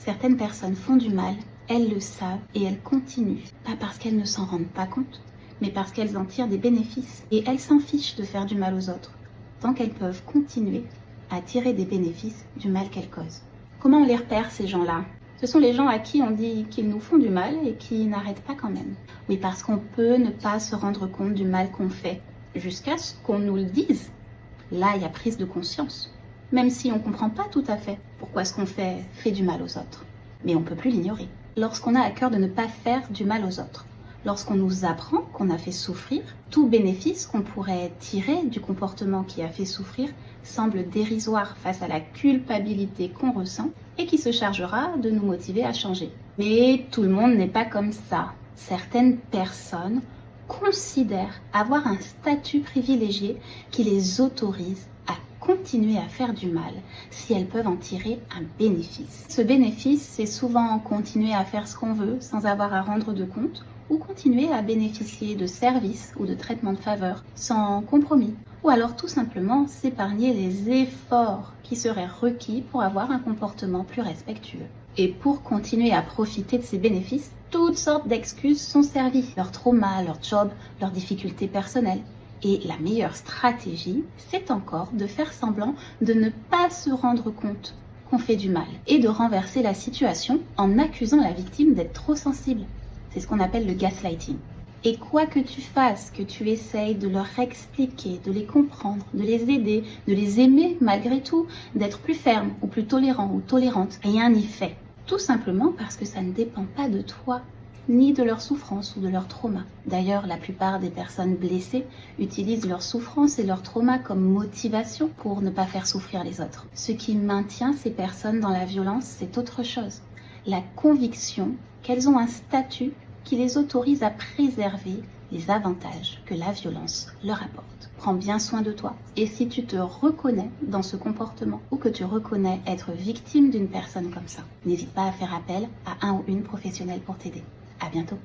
Certaines personnes font du mal, elles le savent et elles continuent. Pas parce qu'elles ne s'en rendent pas compte, mais parce qu'elles en tirent des bénéfices. Et elles s'en fichent de faire du mal aux autres, tant qu'elles peuvent continuer à tirer des bénéfices du mal qu'elles causent. Comment on les repère, ces gens-là? Ce sont les gens à qui on dit qu'ils nous font du mal et qui n'arrêtent pas quand même. Oui, parce qu'on peut ne pas se rendre compte du mal qu'on fait, jusqu'à ce qu'on nous le dise. Là, il y a prise de conscience. Même si on ne comprend pas tout à fait pourquoi ce qu'on fait du mal aux autres. Mais on ne peut plus l'ignorer. Lorsqu'on a à cœur de ne pas faire du mal aux autres, lorsqu'on nous apprend qu'on a fait souffrir, tout bénéfice qu'on pourrait tirer du comportement qui a fait souffrir semble dérisoire face à la culpabilité qu'on ressent et qui se chargera de nous motiver à changer. Mais tout le monde n'est pas comme ça. Certaines personnes considèrent avoir un statut privilégié qui les autorise à continuer à faire du mal si elles peuvent en tirer un bénéfice. Ce bénéfice, c'est souvent continuer à faire ce qu'on veut sans avoir à rendre de compte ou continuer à bénéficier de services ou de traitements de faveur sans compromis. Ou alors tout simplement s'épargner les efforts qui seraient requis pour avoir un comportement plus respectueux. Et pour continuer à profiter de ces bénéfices, toutes sortes d'excuses sont servies. Leur trauma, leur job, leurs difficultés personnelles. Et la meilleure stratégie, c'est encore de faire semblant de ne pas se rendre compte qu'on fait du mal et de renverser la situation en accusant la victime d'être trop sensible. C'est ce qu'on appelle le gaslighting. Et quoi que tu fasses, que tu essayes de leur expliquer, de les comprendre, de les aider, de les aimer malgré tout, d'être plus ferme ou plus tolérant ou tolérante, rien n'y fait. Tout simplement parce que ça ne dépend pas de toi, ni de leur souffrance ou de leur trauma. D'ailleurs, la plupart des personnes blessées utilisent leur souffrance et leur trauma comme motivation pour ne pas faire souffrir les autres. Ce qui maintient ces personnes dans la violence, c'est autre chose. La conviction qu'elles ont un statut qui les autorise à préserver les avantages que la violence leur apporte. Prends bien soin de toi. Et si tu te reconnais dans ce comportement ou que tu reconnais être victime d'une personne comme ça, n'hésite pas à faire appel à un ou une professionnelle pour t'aider. À bientôt.